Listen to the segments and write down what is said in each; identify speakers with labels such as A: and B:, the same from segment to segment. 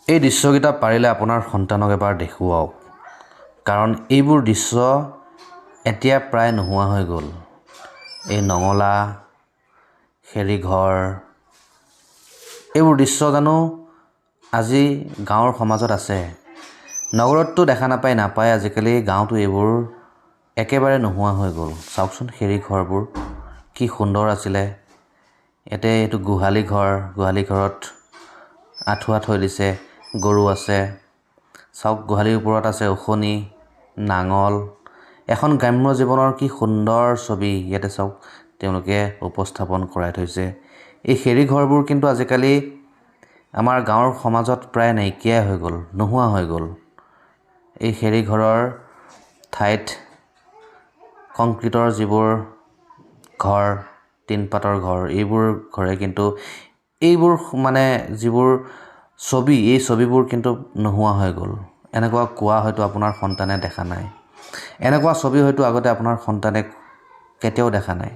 A: এই দৃশ্যকেইটা পাৰিলে আপোনাৰ সন্তানক এবাৰ দেখুৱাওক, কাৰণ এইবোৰ দৃশ্য এতিয়া প্ৰায় নোহোৱা হৈ গ'ল। এই নঙলা, খেৰীঘৰ, এইবোৰ দৃশ্য জানো আজি গাঁৱৰ সমাজত আছে? নগৰততো দেখা নাপায় আজিকালি, গাঁৱতো এইবোৰ একেবাৰে নোহোৱা হৈ গ'ল। চাওকচোন খেৰীঘৰবোৰ কি সুন্দৰ আছিলে। ইয়াতে এইটো গোহালি ঘৰত আঁঠুৱা থৈ দিছে, গৰু আছে। চাওক গোহালিৰ ওপৰত আছে ওখনি, নাঙল। এখন গ্ৰাম্য জীৱনৰ কি সুন্দৰ ছবি ইয়াতে চাওক তেওঁলোকে উপস্থাপন কৰাই থৈছে। এই খেৰীঘৰবোৰ কিন্তু আজিকালি আমাৰ গাঁৱৰ সমাজত প্ৰায় নাইকিয়াই হৈ গ'ল, নোহোৱা হৈ গ'ল। এই খেৰীঘৰৰ ঠাইত কংক্ৰিটৰ যিবোৰ ঘৰ, টিনপাতৰ ঘৰ, এইবোৰ ঘৰে কিন্তু এইবোৰ মানে যিবোৰ ছবি, এই ছবিবোৰ কিন্তু নোহোৱা হৈ গ'ল। এনেকুৱা কোৱা হয়তো আপোনাৰ সন্তানে দেখা নাই। এনেকুৱা ছবি হয়তো আগতে আপোনাৰ সন্তানে কেতিয়াও দেখা নাই।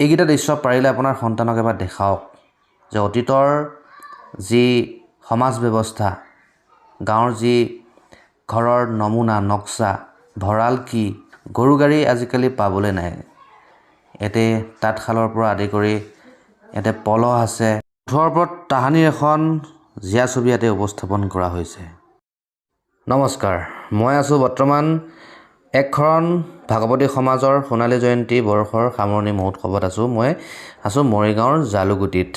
A: এইকেইটা দৃশ্য পাৰিলে আপোনাৰ সন্তানক এবাৰ দেখাওক যে অতীতৰ যি সমাজ ব্যৱস্থা, গাঁৱৰ যি ঘৰৰ নমুনা, নক্সা, ভঁৰাল কি, গৰু গাড়ী আজিকালি পাবলৈ নাই। ইয়াতে তাঁতশালৰ পৰা আদি কৰি ইয়াতে পলহ আছে। ওঠৰৰ ওপৰত তাহানিৰ এখন জীয়া ছবি ইয়াতে উপস্থাপন কৰা হৈছে। নমস্কাৰ, মই আছোঁ বৰ্তমান একশৰণ ভাগৱতী সমাজৰ সোণালী জয়ন্তী বৰ্ষৰ সামৰণি মহোৎসৱত আছোঁ। মই আছোঁ মৰিগাঁৱৰ জালুগুটিত।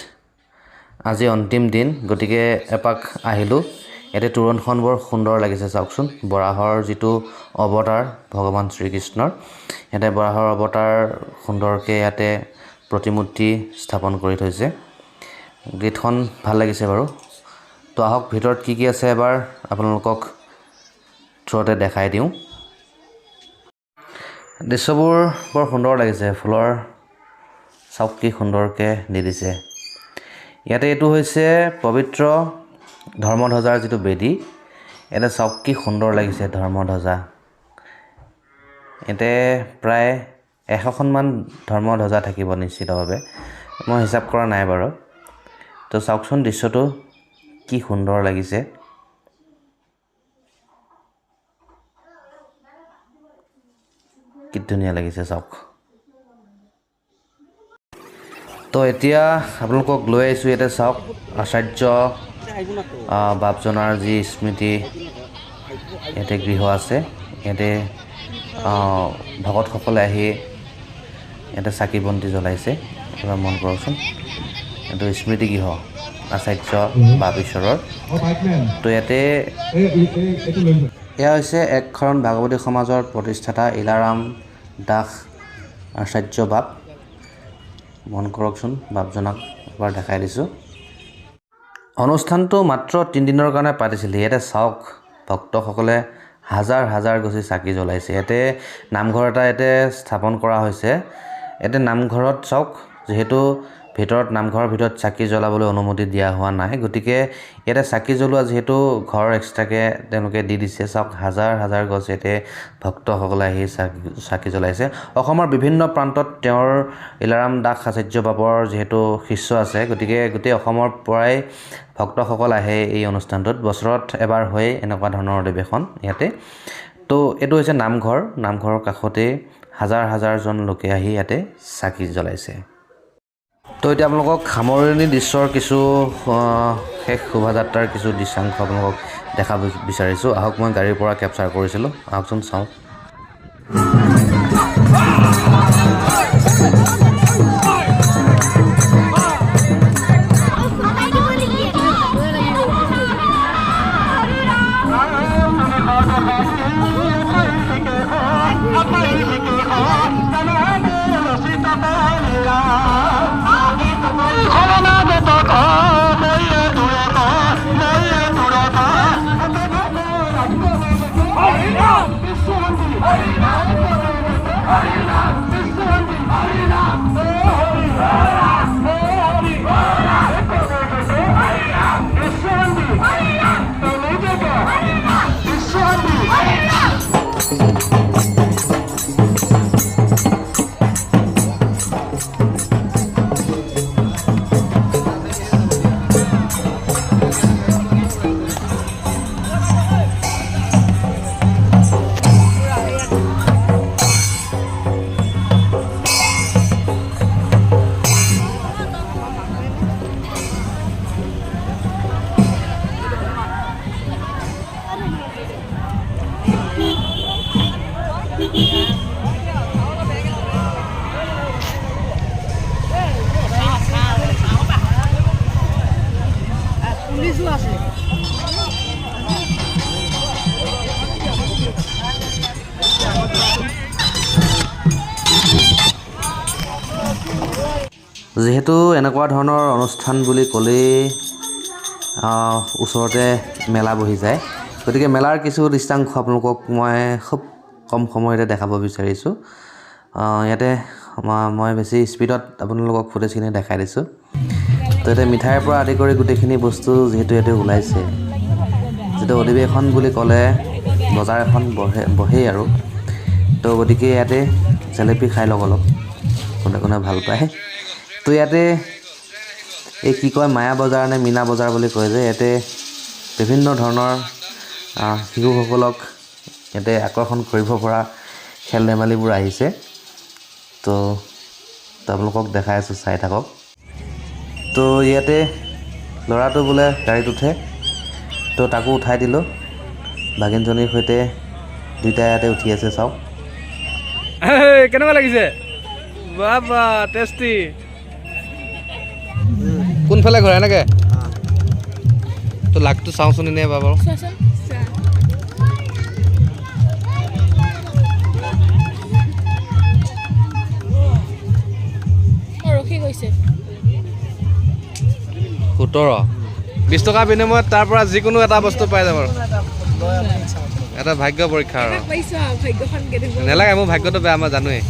A: আজি অন্তিম দিন, গতিকে এপাক আহিলোঁ। ইয়াতে তোৰণখন বৰ সুন্দৰ লাগিছে চাওকচোন। বৰাহৰ যিটো অৱতাৰ ভগৱান শ্ৰীকৃষ্ণৰ, ইয়াতে বৰাহৰ অৱতাৰ সুন্দৰকৈ ইয়াতে প্ৰতিমূৰ্তি স্থাপন কৰি থৈছে। গেটখন ভাল লাগিছে বাৰু। তো আহক ভিতৰত কি কি আছে এবাৰ আপোনালোকক থ্ৰুতে দেখাই দিওঁ। দৃশ্যবোৰ বৰ সুন্দৰ লাগিছে। ফুলৰ চাওক কি সুন্দৰকৈ দি দিছে। ইয়াতে এইটো হৈছে পবিত্ৰ ধৰ্মধ্বজাৰ যিটো বেদী। ইয়াতে চাওক কি সুন্দৰ লাগিছে ধৰ্মধ্বজা। ইয়াতে প্ৰায় 100খনমান ধৰ্মধ্বজা থাকিব নিশ্চিতভাৱে, মই হিচাপ কৰা নাই বাৰু। তো চাওকচোন দৃশ্যটো কি সুন্দৰ লাগিছে। কি ধুনীয়া লাগিছে চাওক। তো এতিয়া আপোনালোকক লৈ আহিছোঁ ইয়াতে চাওক আচাৰ্য বাপজনাৰ যি স্মৃতি ইয়াতে গৃহ আছে। ইয়াতে ভকতসকলে আহি ইয়াতে চাকি বন্তি জ্বলাইছে। এবাৰ মন কৰকচোন, এইটো স্মৃতি গৃহ আচাৰ্য বাপ ঈশ্বৰৰ। তো ইয়াতে এয়া হৈছে একশৰণ ভাগৱতী সমাজৰ প্ৰতিষ্ঠাতা ইলাৰাম দাস আচাৰ্য বাপ। মন কৰকচোন, বাপজনাক এবাৰ দেখাই দিছোঁ। অনুষ্ঠানটো মাত্ৰ 3 দিনৰ কাৰণে পাতিছিলে। ইয়াতে চাওক ভক্তসকলে হাজাৰ হাজাৰ গছি চাকি জ্বলাইছে। ইয়াতে নামঘৰ এটা ইয়াতে স্থাপন কৰা হৈছে। ইয়াতে নামঘৰত চাওক, যিহেতু নামঘৰৰ ভিতৰত চাকি জ্বলাবলৈ অনুমতি দিয়া হোৱা নাই, গতিকে ইয়াতে চাকি জ্বলোৱা যিহেতু ঘৰ এক্সট্ৰাকৈ তেওঁলোকে দি দিছে। চাওক হাজাৰ হাজাৰ গছ ইয়াতে ভক্তসকলে আহি চাকি জ্বলাইছে। অসমৰ বিভিন্ন প্ৰান্তত তেওঁৰ ইলাৰাম দাস আচাৰ্য বাপৰ যিহেতু শিষ্য আছে, গতিকে গোটেই অসমৰ পৰাই ভক্তসকল আহে এই অনুষ্ঠানটোত। বছৰত এবাৰ হয় এনেকুৱা ধৰণৰ অধিৱেশন ইয়াতে। তো এইটো হৈছে নামঘৰ। নামঘৰৰ কাষতে হাজাৰ হাজাৰজন লোকে আহি ইয়াতে চাকি জ্বলাইছে। তো এতিয়া আপোনালোকক সামৰণি দৃশ্যৰ কিছু শেষ শোভাযাত্ৰাৰ কিছু দৃশ্যাংশ আপোনালোকক দেখাব বিচাৰিছোঁ। আহক, মই গাড়ীৰ পৰা কেপচাৰ কৰিছিলোঁ। আহকচোন চাওঁ।
B: Harina!
A: যিহেতু এনেকুৱা ধৰণৰ অনুষ্ঠান বুলি ক'লেই ওচৰতে মেলা বহি যায়, গতিকে মেলাৰ কিছু দৃশ্যাংশ আপোনালোকক মই খুব কম সময়তে দেখাব বিচাৰিছোঁ। ইয়াতে মই বেছি স্পীডত আপোনালোকক ফুটেজখিনি দেখাই দিছোঁ। তো ইয়াতে মিঠাইৰ পৰা আদি কৰি গোটেইখিনি বস্তু যিহেতু ইয়াতে ওলাইছে, যিটো অধিৱেশন বুলি ক'লে বজাৰ এখন বহেই আৰু। তো গতিকে ইয়াতে জেলেপি খাই লওক অলপ, কোনে কোনে ভাল পায়। তো ইয়াতে এই কি কয় মায়া বজাৰ নে মীনা বজাৰ বুলি কয় যে, ইয়াতে বিভিন্ন ধৰণৰ শিশুসকলক ইয়াতে আকৰ্ষণ কৰিব পৰা খেল ধেমালিবোৰ আহিছে। তো আপোনালোকক দেখাই আছোঁ, চাই থাকক। তো ইয়াতে ল'ৰাটো বোলে গাড়ীত উঠে, তো তাকো উঠাই দিলোঁ। ভাগিনজনীৰ সৈতে দুইটাই ইয়াতে উঠি আছে, চাওক।
B: কেনেকুৱা লাগিছে? বাবা টেষ্টি। কোনফালে ঘৰ এনেকৈ? তো লাগটো চাওঁচোন এনেই বাৰু।
C: ৰখি গৈছে
B: 17-20 টকা বিনিময়ত তাৰ পৰা যিকোনো এটা বস্তু পাই যাব। এটা ভাগ্য পৰীক্ষা আৰু
C: পাইছো ভাগ্যখন কেনেকুৱা।
B: নেলাগে, মোৰ ভাগ্যটো বেয়া, মই জানোৱেই।